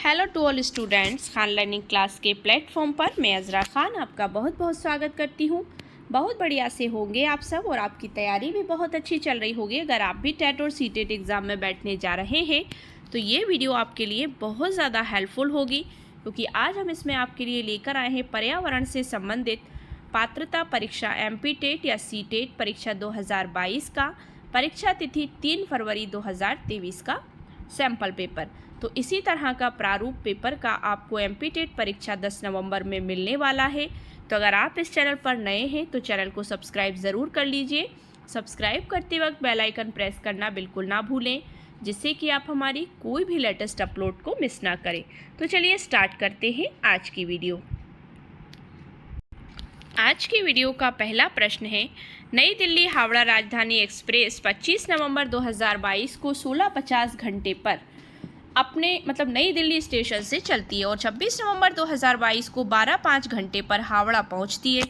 Hello to all students, Khan learning class के platform पर मैं अज़रा खान आपका बहुत बहुत स्वागत करती हूँ। बहुत बढ़िया से होंगे आप सब और आपकी तैयारी भी बहुत अच्छी चल रही होगी। अगर आप भी टेट और सीटेट एग्ज़ाम में बैठने जा रहे हैं तो ये वीडियो आपके लिए बहुत ज़्यादा हेल्पफुल होगी, क्योंकि आज हम इसमें आपके लिए लेकर आए हैं पर्यावरण से संबंधित पात्रता परीक्षा MP टेट या सीटेट परीक्षा 2022 का परीक्षा तिथि 3 फरवरी 2023 का सैम्पल पेपर। तो इसी तरह का प्रारूप पेपर का आपको MP टेट परीक्षा 10 नवंबर में मिलने वाला है। तो अगर आप इस चैनल पर नए हैं तो चैनल को सब्सक्राइब ज़रूर कर लीजिए। सब्सक्राइब करते वक्त बेल आइकन प्रेस करना बिल्कुल ना भूलें, जिससे कि आप हमारी कोई भी लेटेस्ट अपलोड को मिस ना करें। तो चलिए स्टार्ट करते हैं आज की वीडियो। आज की वीडियो का पहला प्रश्न है, नई दिल्ली हावड़ा राजधानी एक्सप्रेस 25 नवंबर 2022 को 16:50 घंटे पर अपने नई दिल्ली स्टेशन से चलती है और 26 नवंबर 2022 को 12:05 घंटे पर हावड़ा पहुंचती है।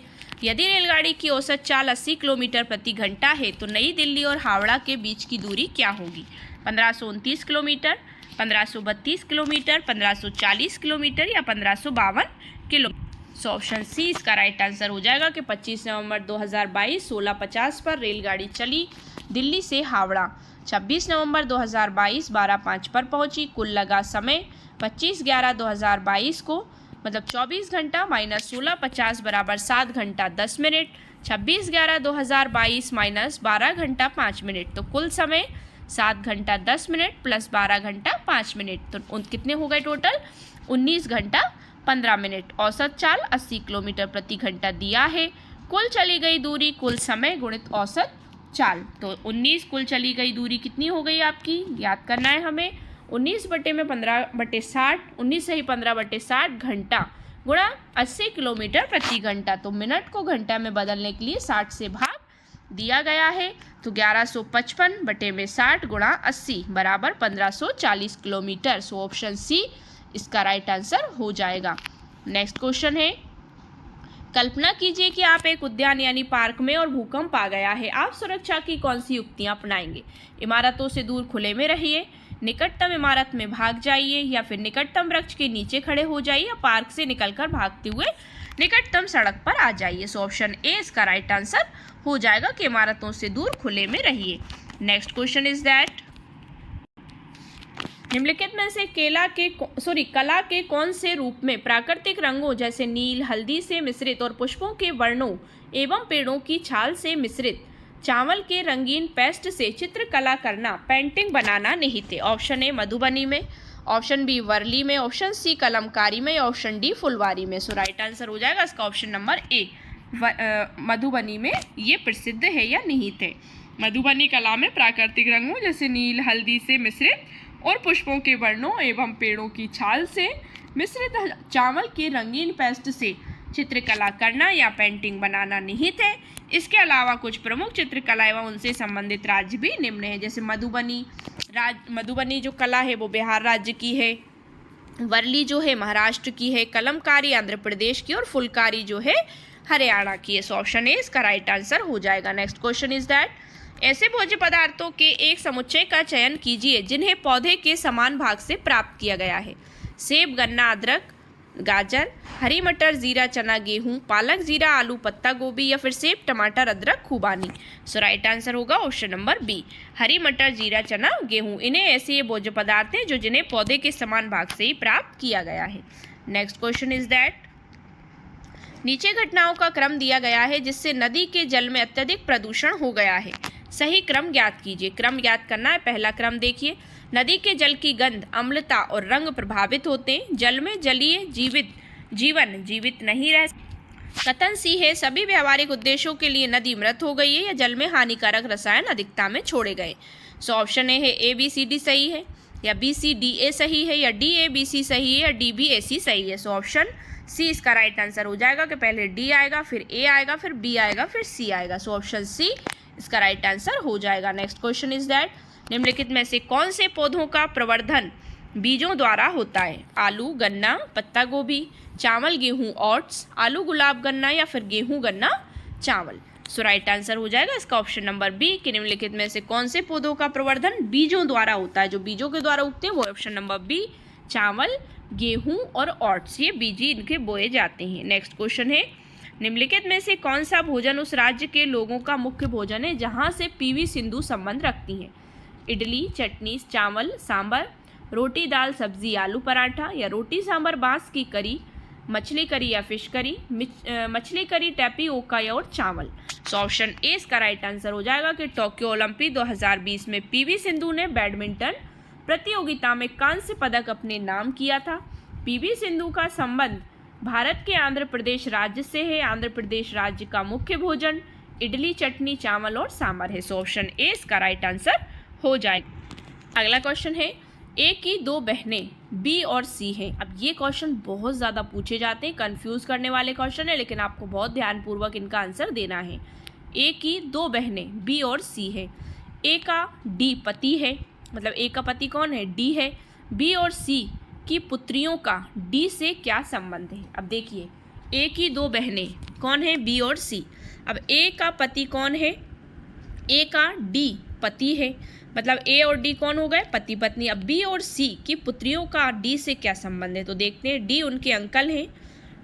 यदि रेलगाड़ी की औसत चाल 80 किलोमीटर प्रति घंटा है तो नई दिल्ली और हावड़ा के बीच की दूरी क्या होगी? 1529 किलोमीटर, 1532 किलोमीटर, 1540 किलोमीटर या 1552 किलोमीटर। सो ऑप्शन सी इसका राइट आंसर हो जाएगा कि 25 नवंबर 2022 16:50 पर रेलगाड़ी चली दिल्ली से हावड़ा। 26 नवंबर 2022 12:05 पर पहुंची। कुल लगा समय 25/11/2022 को 24 घंटा माइनस 16:50 बराबर 7 घंटा 10 मिनट। 26/11/2022 माइनस 12 घंटा 5 मिनट, तो कुल समय 7 घंटा 10 मिनट प्लस 12 घंटा 5 मिनट, तो कितने हो गए टोटल? 19 घंटा 15 मिनट। औसत चाल 80 किलोमीटर प्रति घंटा दिया है। कुल चली गई दूरी कुल समय गुणित औसत चाल, तो 19 कुल चली गई दूरी कितनी हो गई आपकी? याद करना है हमें। 19/15/60, 19 से ही 15/60 घंटा गुणा 80 किलोमीटर प्रति घंटा, तो मिनट को घंटा में बदलने के लिए 60 से भाग दिया गया है। तो 1155/60 गुणा 80 बराबर 1540 किलोमीटर। सो ऑप्शन सी इसका राइट आंसर हो जाएगा। नेक्स्ट क्वेश्चन है, कल्पना कीजिए कि आप एक उद्यान यानी पार्क में और भूकंप आ गया है। आप सुरक्षा की कौन सी युक्तियां अपनाएंगे? इमारतों से दूर खुले में रहिए, निकटतम इमारत में भाग जाइए, या फिर निकटतम वृक्ष के नीचे खड़े हो जाइए, या पार्क से निकलकर भागते हुए निकटतम सड़क पर आ जाइए। सो ऑप्शन ए इसका राइट आंसर हो जाएगा कि इमारतों से दूर खुले में रहिए। नेक्स्ट क्वेश्चन इज दैट, निम्नलिखित में से कला के कौन से रूप में प्राकृतिक रंगों जैसे नील हल्दी से मिश्रित और पुष्पों के वर्णों एवं पेड़ों की छाल से मिश्रित चावल के रंगीन पेस्ट से चित्रकला करना, पेंटिंग बनाना निहित है? ऑप्शन ए मधुबनी में, ऑप्शन बी वर्ली में, ऑप्शन सी कलमकारी में, ऑप्शन डी फुलवारी में। सो राइट आंसर हो जाएगा इसका ऑप्शन नंबर ए, मधुबनी में ये प्रसिद्ध है या निहित है। मधुबनी कला में प्राकृतिक रंगों जैसे नील हल्दी से मिश्रित और पुष्पों के वर्णों एवं पेड़ों की छाल से मिश्रित चावल के रंगीन पेस्ट से चित्रकला करना या पेंटिंग बनाना निहित है। इसके अलावा कुछ प्रमुख चित्रकला एवं उनसे संबंधित राज्य भी निम्न है, जैसे मधुबनी जो कला है वो बिहार राज्य की है, वर्ली जो है महाराष्ट्र की है, कलमकारी आंध्र प्रदेश की और फुलकारी जो है हरियाणा की है। सो ऑप्शन ए इसका राइट आंसर हो जाएगा। नेक्स्ट क्वेश्चन इज दैट, ऐसे भोज्य पदार्थों के एक समुच्चय का चयन कीजिए जिन्हें पौधे के समान भाग से प्राप्त किया गया है। सेब, गन्ना, अदरक, गाजर, हरी मटर, जीरा, चना, गेहूं, पालक, जीरा, आलू, पत्ता गोभी, या फिर सेब, टमाटर, अदरक, खुबानी। सो राइट आंसर होगा ऑप्शन नंबर बी, हरी मटर, जीरा, चना, गेहूं। इन्हें ऐसे ये भोज्य पदार्थ हैं जो जिन्हें पौधे के समान भाग से ही प्राप्त किया गया है। नेक्स्ट क्वेश्चन इज दैट, नीचे घटनाओं का क्रम दिया गया है जिससे नदी के जल में अत्यधिक प्रदूषण हो गया है। सही क्रम ज्ञात कीजिए। क्रम ज्ञात करना है। पहला क्रम देखिए, नदी के जल की गंध, अम्लता और रंग प्रभावित होते हैं। जल में जलीय जीवन जीवित नहीं रह। कथन सी है, सभी व्यावहारिक उद्देश्यों के लिए नदी मृत हो गई है या जल में हानिकारक रसायन अधिकता में छोड़े गए। सो ऑप्शन ए है ABCD सही है, या BCDA सही है, या DABC सही है, या DBAC सही है। सो ऑप्शन सी इसका राइट आंसर हो जाएगा कि पहले D आएगा, फिर A आएगा, फिर B आएगा, फिर C आएगा। सो ऑप्शन सी इसका राइट आंसर हो जाएगा। नेक्स्ट क्वेश्चन इज दैट, निम्नलिखित में से कौन से पौधों का प्रवर्धन बीजों द्वारा होता है? आलू, गन्ना, पत्ता गोभी, चावल, गेहूं, ओट्स, आलू, गुलाब, गन्ना, या फिर गेहूं, गन्ना, चावल। सो राइट आंसर हो जाएगा इसका ऑप्शन नंबर बी कि निम्नलिखित में से कौन से पौधों का प्रवर्धन बीजों द्वारा होता है। जो बीजों के द्वारा उगते हैं वो ऑप्शन नंबर बी चावल, गेहूं और ओट्स, ये बीज इनके बोए जाते हैं। नेक्स्ट क्वेश्चन है, निम्नलिखित में से कौन सा भोजन उस राज्य के लोगों का मुख्य भोजन है जहां से पीवी सिंधु संबंध रखती हैं? इडली, चटनी, चावल, सांभर, रोटी, दाल, सब्जी, आलू पराठा, या रोटी, सांभर, बांस की करी, मछली करी या फिश करी, मछली करी, टैपियोका और चावल। तो ऑप्शन ए इसका राइट आंसर हो जाएगा कि टोक्यो ओलंपिक 2020 में पीवी सिंधु ने बैडमिंटन प्रतियोगिता में कांस्य पदक अपने नाम किया था। पीवी सिंधु का संबंध भारत के आंध्र प्रदेश राज्य से है। आंध्र प्रदेश राज्य का मुख्य भोजन इडली, चटनी, चावल और सांभर है। सो ऑप्शन ए इसका राइट आंसर हो जाएगा। अगला क्वेश्चन है, ए की दो बहनें बी और सी हैं। अब ये क्वेश्चन बहुत ज़्यादा पूछे जाते हैं, कंफ्यूज करने वाले क्वेश्चन है, लेकिन आपको बहुत ध्यानपूर्वक इनका आंसर देना है। ए की दो बहनें बी और सी है। ए का डी पति है, मतलब ए का पति कौन है? डी है। बी और सी की पुत्रियों का डी से क्या संबंध है? अब देखिए, ए की दो बहनें कौन है? बी और सी। अब ए का पति कौन है? ए का डी पति है, मतलब ए और डी कौन हो गए? पति पत्नी। अब बी और सी की पुत्रियों का डी से क्या संबंध है? तो देखते हैं, डी उनके अंकल हैं,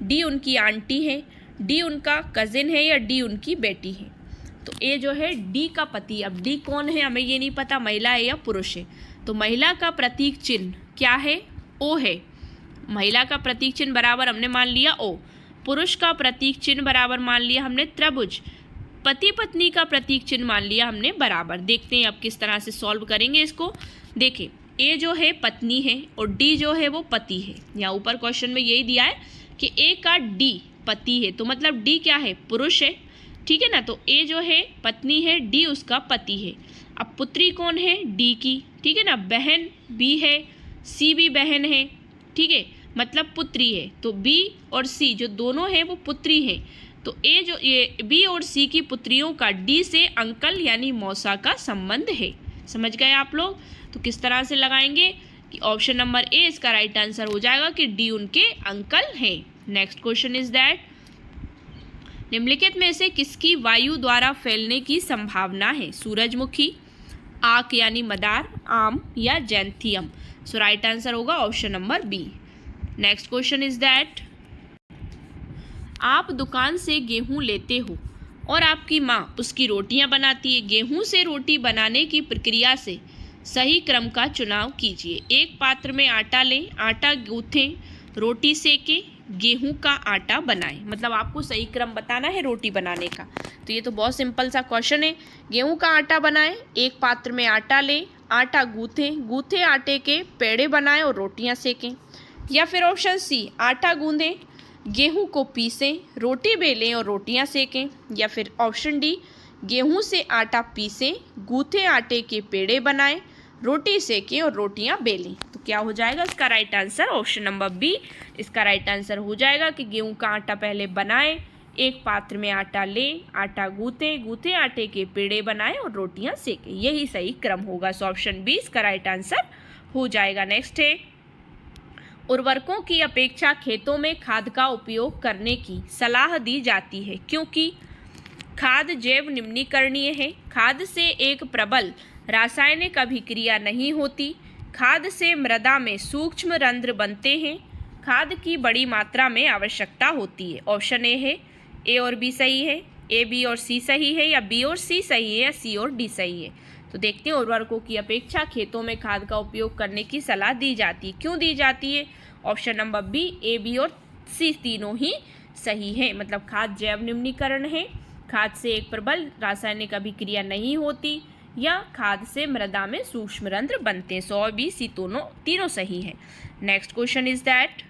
डी उनकी आंटी है, डी उनका कजिन है, या डी उनकी बेटी है। तो ए जो है डी का पति। अब डी कौन है हमें ये नहीं पता, महिला है या पुरुष है। तो महिला का प्रतीक चिन्ह क्या है? ओ है। महिला का प्रतीक चिन्ह बराबर हमने मान लिया ओ। पुरुष का प्रतीक चिन्ह बराबर मान लिया हमने त्रिभुज। पति पत्नी का प्रतीक चिन्ह मान लिया हमने बराबर। देखते हैं अब किस तरह से सॉल्व करेंगे इसको। देखिए, ए जो है पत्नी है और डी जो है वो पति है। यहाँ ऊपर क्वेश्चन में यही दिया है कि ए का डी पति है, तो मतलब डी क्या है? पुरुष है, ठीक है ना। तो ए जो है पत्नी है, डी उसका पति है। अब पुत्री कौन है? डी की, ठीक है ना। बहन बी है, सी भी बहन है, ठीक है, मतलब पुत्री है। तो बी और सी जो दोनों हैं वो पुत्री हैं। तो ए जो ये बी और सी की पुत्रियों का डी से अंकल यानी मौसा का संबंध है। समझ गए आप लोग? तो किस तरह से लगाएंगे कि ऑप्शन नंबर ए इसका राइट आंसर हो जाएगा कि डी उनके अंकल हैं। नेक्स्ट क्वेश्चन इज दैट, निम्नलिखित में से किसकी वायु द्वारा फैलने की संभावना है? सूरजमुखी, आक यानी मदार, आम, या जैंथियम। सो राइट आंसर होगा option number B. Next question is that, आप दुकान से गेहूं लेते हो और आपकी माँ उसकी रोटियां बनाती है। गेहूं से रोटी बनाने की प्रक्रिया से सही क्रम का चुनाव कीजिए। एक पात्र में आटा लें, आटा गूंथें, रोटी सेकें, गेहूं का आटा बनाएं। मतलब आपको सही क्रम बताना है रोटी बनाने का। तो ये तो बहुत सिंपल सा क्वेश्चन है। गेहूं का आटा बनाएं, एक पात्र में आटा लें, आटा गूंथें, गूंथे आटे के पेड़े बनाएं और रोटियां सेकें। या फिर ऑप्शन सी, आटा गूंदें, गेहूं को पीसें, रोटी बेलें और रोटियां सेकें। या फिर ऑप्शन डी, गेहूं से आटा पीसें, गूंथे आटे के पेड़े बनाएं, रोटी सेकें और रोटियां बेलें। तो क्या हो जाएगा इसका right answer? Option number B इसका राइट आंसर हो जाएगा कि गेहूं का आटा पहले बनाएं, एक पात्र में आटा लें, आटा गूंथें, गूंथे आटे के पेड़े बनाएं और रोटियां सेकें। यही सही क्रम होगा। सो ऑप्शन बी इसका राइट आंसर हो जाएगा। नेक्स्ट है, उर्वरकों की अपेक्षा खेतों में खाद का उपयोग करने की सलाह दी जाती है क्योंकि खाद जैव निम्नीकरणीय है, खाद से एक प्रबल रासायनिक अभिक्रिया नहीं होती, खाद से मृदा में सूक्ष्म रंध्र बनते हैं, खाद की बड़ी मात्रा में आवश्यकता होती है। ऑप्शन ए है, ए और बी सही है, ए बी और सी सही है, या बी और सी सही है, या सी और डी सही है। तो देखते हैं, उर्वरकों की अपेक्षा खेतों में खाद का उपयोग करने की सलाह दी जाती है। क्यों दी जाती है? Option number B, A B और सी तीनों ही सही है। मतलब खाद जैव निम्नीकरण है, खाद से एक प्रबल रासायनिक अभिक्रिया नहीं होती, या खाद से मृदा में सूक्ष्म रंध्र बनते हैं। 100 बी सी तीनों सही है। नेक्स्ट क्वेश्चन इज दैट,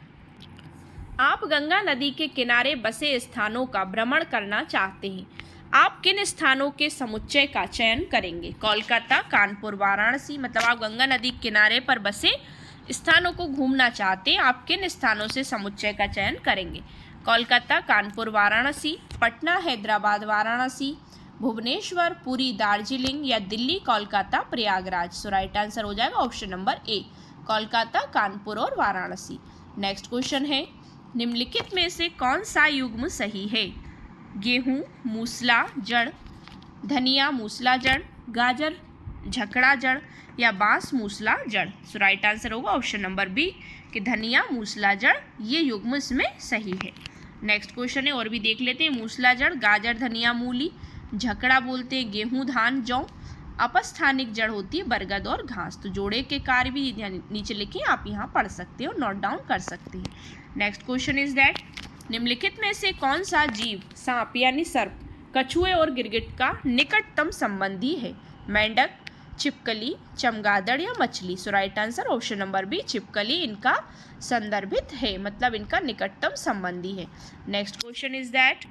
आप गंगा नदी के किनारे बसे स्थानों का भ्रमण करना चाहते हैं, आप किन स्थानों के समुच्चय का चयन करेंगे? कोलकाता, कानपुर, वाराणसी। मतलब आप गंगा नदी किनारे पर बसे स्थानों को घूमना चाहते हैं, आप किन स्थानों से समुच्चय का चयन करेंगे? कोलकाता, कानपुर, वाराणसी, पटना, हैदराबाद, वाराणसी, भुवनेश्वर, पुरी, दार्जिलिंग, या दिल्ली, कोलकाता, प्रयागराज। सो राइट आंसर हो जाएगा option number A, Kolkata, Kanpur और वाराणसी। नेक्स्ट क्वेश्चन है, निम्नलिखित में से कौन सा युग्म सही है? गेहूं मूसला जड़, धनिया मूसला जड़, गाजर झकड़ा जड़ या बांस मूसला जड़। सो राइट आंसर होगा ऑप्शन नंबर बी कि धनिया मूसला जड़, ये युग्म इसमें सही है। नेक्स्ट क्वेश्चन है और भी देख लेते हैं। मूसला जड़ गाजर धनिया मूली, झकड़ा बोलते हैं गेहूं धान जौ, अपस्थानिक जड़ होती है बरगद और घास। तो जोड़े के कार्य भी नीचे लिखे आप यहाँ पढ़ सकते हो, नोट डाउन कर सकते हैं। नेक्स्ट क्वेश्चन इज दैट निम्नलिखित में से कौन सा जीव सांप यानी सर्प, कछुए और गिरगिट का निकटतम संबंधी है? मेंढक, छिपकली, चमगादड़ या मछली। So right answer option number B छिपकली इनका संदर्भित है, मतलब इनका निकटतम संबंधी है। नेक्स्ट क्वेश्चन इज दैट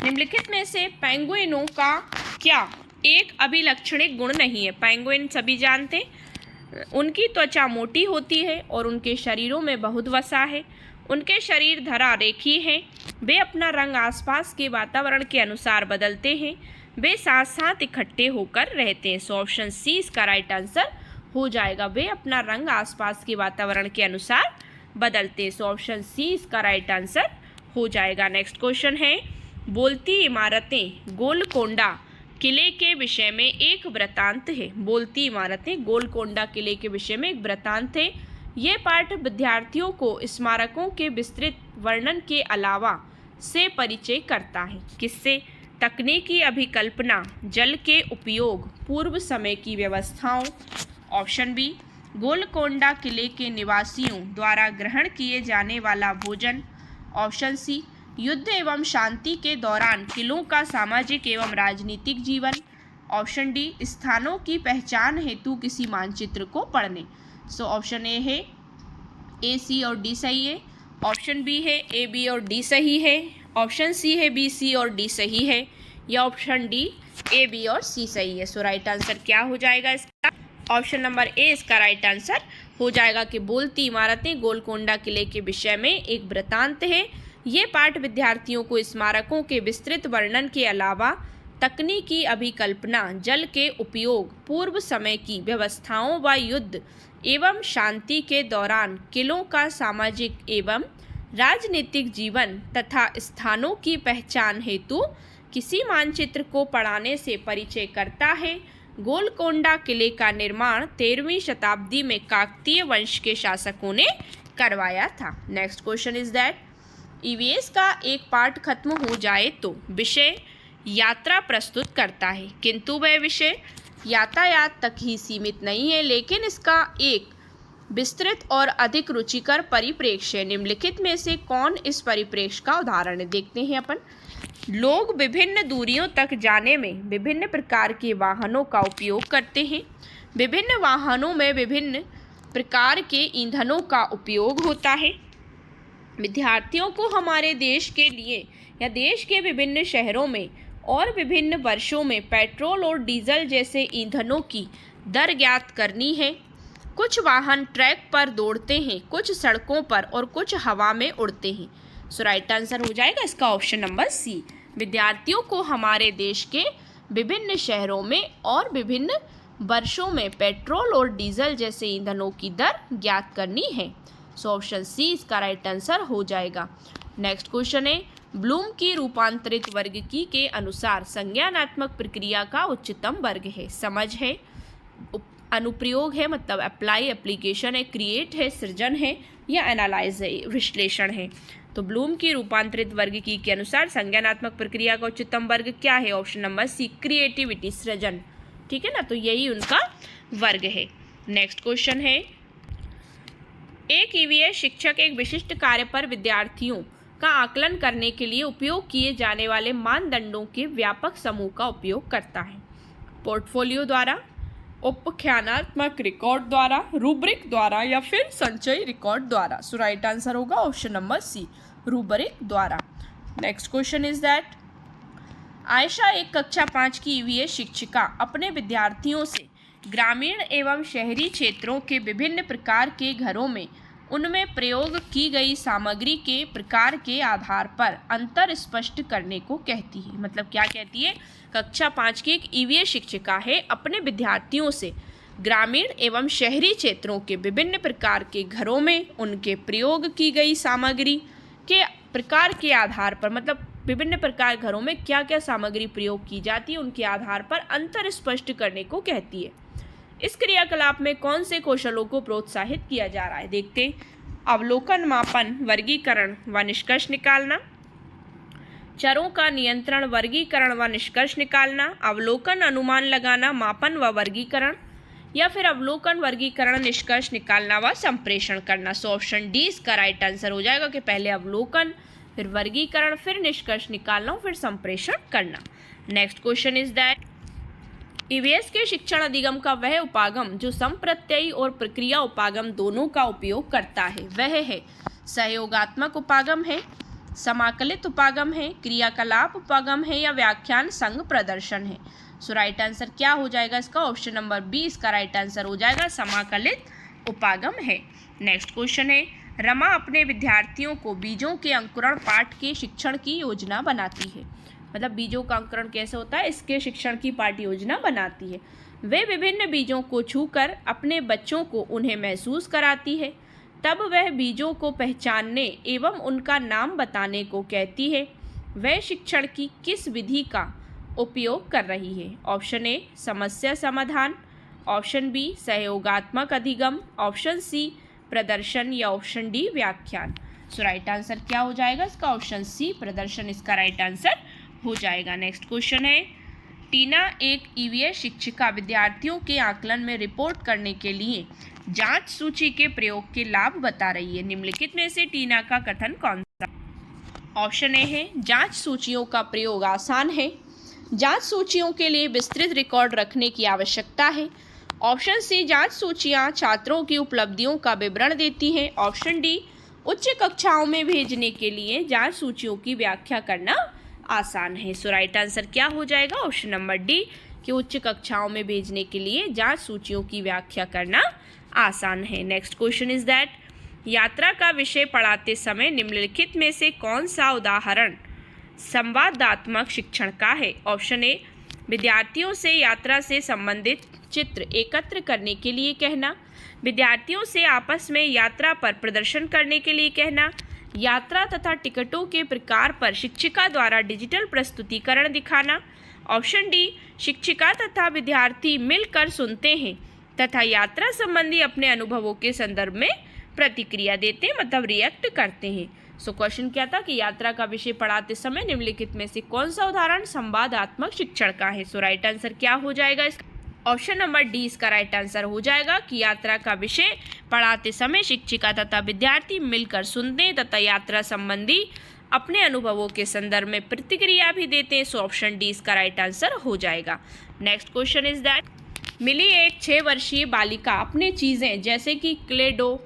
निम्नलिखित में से पेंगुइनों का क्या एक अभिलक्षणिक गुण नहीं है? पेंगुइन सभी जानते हैं, उनकी त्वचा मोटी होती है और उनके शरीरों में बहुत वसा है, उनके शरीर धरा रेखीय है, वे अपना रंग आसपास के वातावरण के अनुसार बदलते हैं, वे साथ साथ इकट्ठे होकर रहते हैं। सो ऑप्शन सी इसका राइट आंसर हो जाएगा, वे अपना रंग आसपास के वातावरण के अनुसार बदलते हैं। सो ऑप्शन सी इसका राइट आंसर हो जाएगा। नेक्स्ट क्वेश्चन है बोलती इमारतें गोलकोंडा किले के विषय में एक वृत्तांत है। बोलती इमारतें गोलकोंडा किले के विषय में एक वृत्तांत है। ये पाठ विद्यार्थियों को स्मारकों के विस्तृत वर्णन के अलावा से परिचय करता है। किससे? तकनीकी अभिकल्पना, जल के उपयोग, पूर्व समय की व्यवस्थाओं। ऑप्शन बी गोलकोंडा किले के निवासियों द्वारा ग्रहण किए जाने वाला भोजन। ऑप्शन सी युद्ध एवं शांति के दौरान किलों का सामाजिक एवं राजनीतिक जीवन। ऑप्शन डी स्थानों की पहचान हेतु किसी मानचित्र को पढ़ने। सो ऑप्शन ए है ए, सी और डी सही है, ऑप्शन बी है ए, बी और डी सही है, ऑप्शन सी है बी, सी और डी सही है, या ऑप्शन डी ए, बी और सी सही है। सो राइट आंसर क्या हो जाएगा इसका? ऑप्शन नंबर ए इसका राइट आंसर हो जाएगा कि बोलती इमारतें गोलकोंडा किले के विषय में एक वृत्तांत है। ये पाठ विद्यार्थियों को स्मारकों के विस्तृत वर्णन के अलावा तकनीकी अभिकल्पना, जल के उपयोग, पूर्व समय की व्यवस्थाओं व युद्ध एवं शांति के दौरान किलों का सामाजिक एवं राजनीतिक जीवन तथा स्थानों की पहचान हेतु किसी मानचित्र को पढ़ाने से परिचय करता है। गोलकोंडा किले का निर्माण 13वीं शताब्दी में काकतीय वंश के शासकों ने करवाया था। Next question is that EVS का एक पाठ खत्म हो जाए तो विषय यात्रा प्रस्तुत करता है, किंतु वह विषय यातायात तक ही सीमित नहीं है, लेकिन इसका एक विस्तृत और अधिक रुचिकर परिप्रेक्ष्य है। निम्नलिखित में से कौन इस परिप्रेक्ष्य का उदाहरण है? देखते हैं अपन। लोग विभिन्न दूरियों तक जाने में विभिन्न प्रकार के वाहनों का उपयोग करते हैं। विभिन्न वाहनों में विभिन्न प्रकार के ईंधनों का उपयोग होता है। विद्यार्थियों को हमारे देश के लिए या देश के विभिन्न शहरों में और विभिन्न वर्षों में पेट्रोल और डीजल जैसे ईंधनों की दर ज्ञात करनी है। कुछ वाहन ट्रैक पर दौड़ते हैं, कुछ सड़कों पर और कुछ हवा में उड़ते हैं। सो राइट आंसर हो जाएगा इसका ऑप्शन नंबर सी। विद्यार्थियों को हमारे देश के विभिन्न शहरों में और विभिन्न वर्षों में पेट्रोल और डीजल जैसे ईंधनों की दर ज्ञात करनी है। सो ऑप्शन सी इसका राइट आंसर हो जाएगा। नेक्स्ट क्वेश्चन है ब्लूम की रूपांतरित वर्गिकी के अनुसार संज्ञानात्मक प्रक्रिया का उच्चतम वर्ग है। समझ है, अनुप्रयोग है मतलब अप्लाई एप्लीकेशन है, क्रिएट है सृजन है, या एनालाइज है विश्लेषण है। तो ब्लूम की रूपांतरित वर्गिकी के अनुसार संज्ञानात्मक प्रक्रिया का उच्चतम वर्ग क्या है? ऑप्शन नंबर सी क्रिएटिविटी सृजन। ठीक है ना, तो यही उनका वर्ग है। नेक्स्ट क्वेश्चन है एक ईवीएस शिक्षक एक विशिष्ट कार्य पर विद्यार्थियों का आकलन करने के लिए उपयोग किए जाने वाले मानदंडों के व्यापक समूह का उपयोग करता है। पोर्टफोलियो द्वारा, उपख्यानात्मक रिकॉर्ड द्वारा, रूब्रिक द्वारा, या फिर संचयी रिकॉर्ड द्वारा। सो राइट आंसर होगा ऑप्शन नंबर सी रूब्रिक द्वारा। Next question is that Ayesha एक कक्षा 5 की ईवीएस शिक्षिका अपने विद्यार्थियों से ग्रामीण एवं शहरी क्षेत्रों के विभिन्न प्रकार के घरों में उनमें प्रयोग की गई सामग्री के प्रकार के आधार पर अंतर स्पष्ट करने को कहती है। मतलब क्या कहती है? कक्षा 5 की एक ईवीएस शिक्षिका है, अपने विद्यार्थियों से ग्रामीण एवं शहरी क्षेत्रों के विभिन्न प्रकार के घरों में उनके प्रयोग की गई सामग्री के प्रकार के आधार पर, मतलब विभिन्न प्रकार घरों में क्या क्या सामग्री प्रयोग की जाती है उनके आधार पर अंतर स्पष्ट करने को कहती है। इस क्रियाकलाप में कौन से कौशलों को प्रोत्साहित किया जा रहा है? देखते हैं। अवलोकन, मापन, वर्गीकरण व निष्कर्ष निकालना, चरों का नियंत्रण, वर्गीकरण व निष्कर्ष निकालना, अवलोकन, अनुमान लगाना, मापन व वर्गीकरण, या फिर अवलोकन, वर्गीकरण, निष्कर्ष निकालना व संप्रेषण करना। सो ऑप्शन डी इसका राइट आंसर हो जाएगा कि पहले अवलोकन, फिर वर्गीकरण, फिर निष्कर्ष निकालना, फिर संप्रेषण करना। Next question is that EVS के शिक्षण अधिगम का वह उपागम जो संप्रत्ययी और प्रक्रिया उपागम दोनों का उपयोग करता है वह है सहयोगात्मक उपागम है, समाकलित उपागम है, क्रियाकलाप उपागम है, या व्याख्यान संग प्रदर्शन है। सो राइट आंसर क्या हो जाएगा इसका? ऑप्शन नंबर बी इसका राइट आंसर हो जाएगा, समाकलित उपागम है। नेक्स्ट क्वेश्चन है रमा अपने विद्यार्थियों को बीजों के अंकुरण पाठ के शिक्षण की योजना बनाती है। मतलब बीजों का अंकुरण कैसे होता है इसके शिक्षण की पाठ योजना बनाती है। वे विभिन्न बीजों को छूकर अपने बच्चों को उन्हें महसूस कराती है, तब वह बीजों को पहचानने एवं उनका नाम बताने को कहती है। वह शिक्षण की किस विधि का उपयोग कर रही है? ऑप्शन ए समस्या समाधान, ऑप्शन बी सहयोगात्मक अधिगम, ऑप्शन सी प्रदर्शन, या ऑप्शन डी व्याख्यान। सो राइट आंसर क्या हो जाएगा इसका? ऑप्शन सी प्रदर्शन इसका राइट आंसर हो जाएगा। नेक्स्ट क्वेश्चन है टीना एक ईवीएस शिक्षिका विद्यार्थियों के आकलन में रिपोर्ट करने के लिए जांच सूची के प्रयोग के लाभ बता रही है। निम्नलिखित में से टीना का कथन कौन सा? ऑप्शन ए है जांच सूचियों का प्रयोग आसान है, जांच सूचियों के लिए विस्तृत रिकॉर्ड रखने की आवश्यकता है, ऑप्शन सी जांच सूचियां छात्रों की उपलब्धियों का विवरण देती हैं, ऑप्शन डी उच्च कक्षाओं में भेजने के लिए जांच सूचियों की व्याख्या करना आसान है। सो राइट आंसर क्या हो जाएगा? ऑप्शन नंबर डी कि उच्च कक्षाओं में भेजने के लिए जांच सूचियों की व्याख्या करना आसान है। नेक्स्ट क्वेश्चन इज दैट यात्रा का विषय पढ़ाते समय निम्नलिखित में से कौन सा उदाहरण संवादात्मक शिक्षण का है? ऑप्शन ए विद्यार्थियों से यात्रा से संबंधित चित्र एकत्र करने के लिए कहना, विद्यार्थियों से आपस में यात्रा पर प्रदर्शन करने के लिए कहना, यात्रा तथा टिकटों के प्रकार पर शिक्षिका द्वारा डिजिटल प्रस्तुतिकरण दिखाना, ऑप्शन डी शिक्षिका तथा विद्यार्थी मिलकर सुनते हैं तथा यात्रा संबंधी अपने अनुभवों के संदर्भ में प्रतिक्रिया देते हैं, मतलब रिएक्ट करते हैं। सो क्वेश्चन क्या था कि यात्रा का विषय पढ़ाते समय निम्नलिखित में से कौन सा उदाहरण संवादात्मक शिक्षण का है? सो राइट आंसर क्या हो जाएगा इसका? ऑप्शन नंबर डी इसका राइट आंसर हो जाएगा कि यात्रा का विषय पढ़ाते समय शिक्षिका तथा विद्यार्थी मिलकर सुनते हैं तथा यात्रा संबंधी अपने अनुभवों के संदर्भ में प्रतिक्रिया भी देते हैं। सो ऑप्शन डी इसका राइट आंसर हो जाएगा। नेक्स्ट क्वेश्चन इज दैट मिली एक 6 वर्षीय बालिका अपने चीज़ें जैसे कि क्ले डो,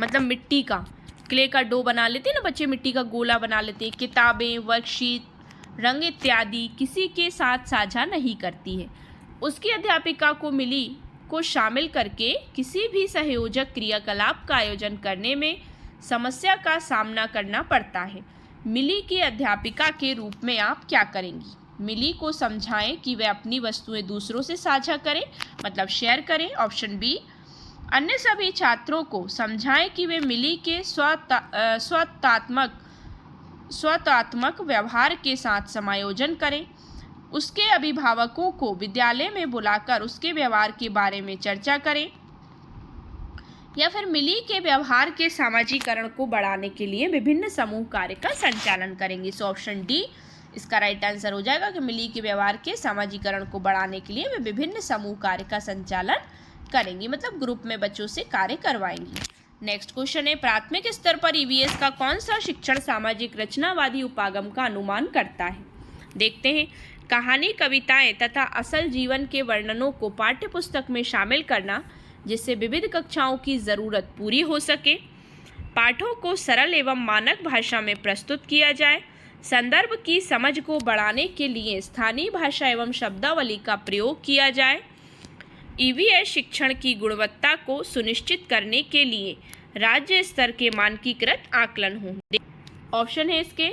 मतलब मिट्टी का क्ले का डो बना लेते हैं ना बच्चे, मिट्टी का गोला बना लेते हैं, किताबें, वर्कशीट, रंग इत्यादि किसी के साथ साझा नहीं करती है। उसकी अध्यापिका को मिली को शामिल करके किसी भी सहयोजक क्रियाकलाप का आयोजन करने में समस्या का सामना करना पड़ता है। मिली की अध्यापिका के रूप में आप क्या करेंगी? मिली को समझाएं कि वह अपनी वस्तुएं दूसरों से साझा करें, मतलब शेयर करें, ऑप्शन बी। अन्य सभी छात्रों को समझाएं कि वे मिली के स्वतात्मक व्यवहार के साथ समायोजन करें। उसके अभिभावकों को विद्यालय में बुलाकर उसके व्यवहार के बारे में चर्चा करें, या फिर मिली के व्यवहार के सामाजिकरण को बढ़ाने के लिए विभिन्न समूह कार्य का संचालन करेंगे। सो ऑप्शन डी इसका राइट आंसर हो जाएगा कि मिली के व्यवहार के सामाजिकरण को बढ़ाने के लिए वे विभिन्न समूह कार्य का संचालन करेंगी, मतलब ग्रुप में बच्चों से कार्य करवाएंगी। नेक्स्ट क्वेश्चन है प्राथमिक स्तर पर ईवीएस का कौन सा शिक्षण सामाजिक रचनावादी उपागम का अनुमान करता है? देखते हैं। कहानी, कविताएं तथा असल जीवन के वर्णनों को पाठ्य पुस्तक में शामिल करना जिससे विविध कक्षाओं की ज़रूरत पूरी हो सके, पाठों को सरल एवं मानक भाषा में प्रस्तुत किया जाए, संदर्भ की समझ को बढ़ाने के लिए स्थानीय भाषा एवं शब्दावली का प्रयोग किया जाए, ईवीएस शिक्षण की गुणवत्ता को सुनिश्चित करने के लिए राज्य स्तर के मानकीकृत आकलन हों। ऑप्शन है इसके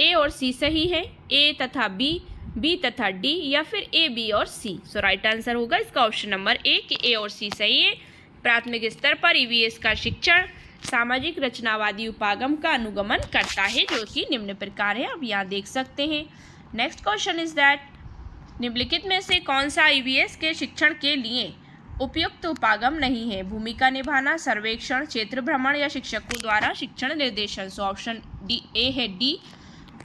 ए और सी सही है, ए तथा बी, बी तथा डी, या फिर ए, बी और सी। सो राइट आंसर होगा इसका ऑप्शन नंबर ए कि ए और सी सही है। प्राथमिक स्तर पर ईवीएस का शिक्षण सामाजिक रचनावादी उपागम का अनुगमन करता है, जो कि निम्न प्रकार है, आप यहाँ देख सकते हैं। नेक्स्ट क्वेश्चन इज दैट निम्नलिखित में से कौन सा ईवीएस के शिक्षण के लिए उपयुक्त उपागम नहीं है। भूमिका निभाना, सर्वेक्षण, क्षेत्र भ्रमण या शिक्षकों द्वारा शिक्षण निर्देशन। सो ऑप्शन डी ए है डी,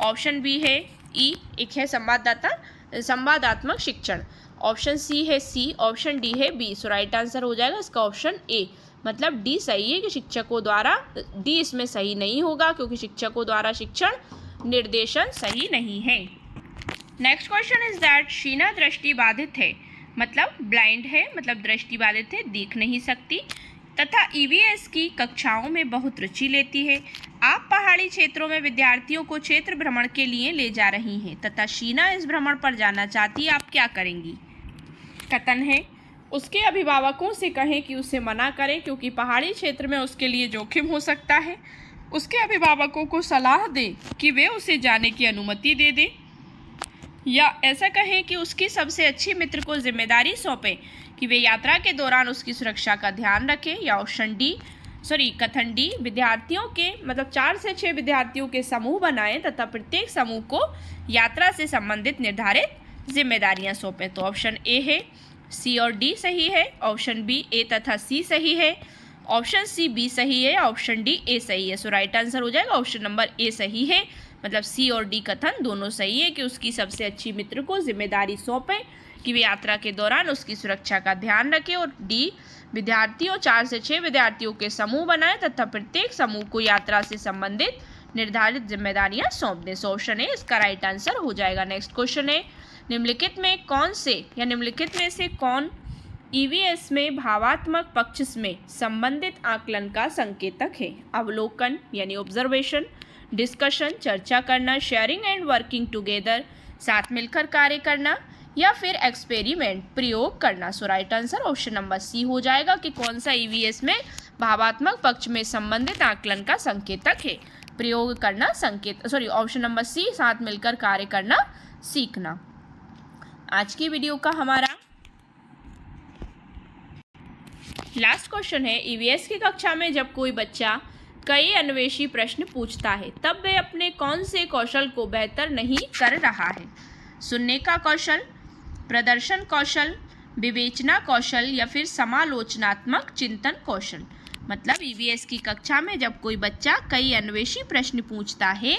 ऑप्शन बी है ई, एक है संवादात्मक शिक्षण, ऑप्शन सी है सी, ऑप्शन डी है बी। सो राइट आंसर हो जाएगा इसका ऑप्शन ए, मतलब डी सही है कि शिक्षकों द्वारा, डी इसमें सही नहीं होगा क्योंकि शिक्षकों द्वारा शिक्षण निर्देशन सही नहीं है। Next question is that Sheena दृष्टि बाधित है, मतलब ब्लाइंड है, मतलब दृष्टि बाधित है, देख नहीं सकती, तथा ईवीएस की कक्षाओं में बहुत रुचि लेती है। आप पहाड़ी क्षेत्रों में विद्यार्थियों को क्षेत्र भ्रमण के लिए ले जा रही हैं तथा शीना इस भ्रमण पर जाना चाहती है, आप क्या करेंगी? कथन है, उसके अभिभावकों से कहें कि उसे मना करें क्योंकि पहाड़ी क्षेत्र में उसके लिए जोखिम हो सकता है। उसके अभिभावकों को सलाह दें कि वे उसे जाने की अनुमति दे दें, या ऐसा कहें कि उसकी सबसे अच्छी मित्र को जिम्मेदारी सौंपें कि वे यात्रा के दौरान उसकी सुरक्षा का ध्यान रखें। या ऑप्शन डी कथन डी, विद्यार्थियों के मतलब 4 से 6 विद्यार्थियों के समूह बनाएं तथा प्रत्येक समूह को यात्रा से संबंधित निर्धारित जिम्मेदारियां सौंपें। तो ऑप्शन ए है, सी और डी सही है, ऑप्शन बी ए तथा सी सही है, ऑप्शन सी बी सही है, ऑप्शन डी ए सही है। सो राइट आंसर हो जाएगा ऑप्शन नंबर ए सही है, मतलब सी और डी कथन दोनों सही है कि उसकी सबसे अच्छी मित्र को जिम्मेदारी सौंपें कि वे यात्रा के दौरान उसकी सुरक्षा का ध्यान रखें, और डी विद्यार्थियों 4 से 6 विद्यार्थियों के समूह बनाएं तथा प्रत्येक समूह को यात्रा से संबंधित निर्धारित जिम्मेदारियां सौंप दें। सो ऑप्शन ए इसका राइट आंसर हो जाएगा। नेक्स्ट क्वेश्चन है, निम्नलिखित में से कौन ईवीएस में भावात्मक पक्ष में संबंधित आकलन का संकेतक है? अवलोकन यानी ऑब्जर्वेशन, डिस्कशन चर्चा करना, शेयरिंग एंड वर्किंग टुगेदर साथ मिलकर कार्य करना, या फिर एक्सपेरिमेंट प्रयोग करना। So right answer option number C हो जाएगा कि कौन सा ईवीएस में भावात्मक पक्ष में संबंधित आकलन का संकेतक है? प्रयोग करना, ऑप्शन नंबर सी, साथ मिलकर कार्य करना, सीखना। आज की वीडियो का हमारा लास्ट क्वेश्चन है, ईवीएस की कक्षा में जब कोई बच्चा कई अन्वेषी प्रश्न पूछता है तब वे अपने कौन से कौशल को बेहतर नहीं कर रहा है? सुनने का कौशल, प्रदर्शन कौशल, विवेचना कौशल, या फिर समालोचनात्मक चिंतन कौशल। मतलब ईवीएस की कक्षा में जब कोई बच्चा कई अन्वेषी प्रश्न पूछता है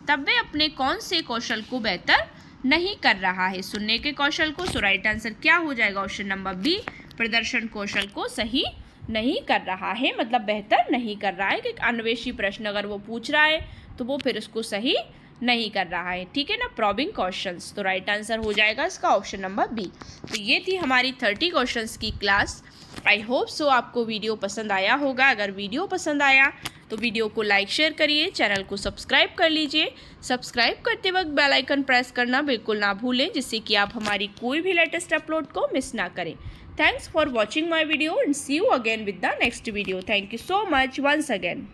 तब वे अपने कौन से कौशल को बेहतर नहीं कर रहा है? सुनने के कौशल को। सो राइट आंसर क्या हो जाएगा? ऑप्शन नंबर बी, प्रदर्शन कौशल को सही नहीं कर रहा है, मतलब बेहतर नहीं कर रहा है कि अन्वेषी प्रश्न अगर वो पूछ रहा है तो वो फिर उसको सही नहीं कर रहा है, ठीक है ना, प्रॉबिंग क्वेश्चंस। तो राइट आंसर हो जाएगा इसका ऑप्शन नंबर बी। तो ये थी हमारी 30 क्वेश्चंस की क्लास। आई होप सो आपको वीडियो पसंद आया होगा। अगर वीडियो पसंद आया तो वीडियो को लाइक शेयर करिए, चैनल को सब्सक्राइब कर लीजिए। सब्सक्राइब करते वक्त बेल आइकन प्रेस करना बिल्कुल ना भूलें, जिससे कि आप हमारी कोई भी लेटेस्ट अपलोड को मिस ना करें। Thanks for watching my video and see you again with the next video. Thank you so much once again.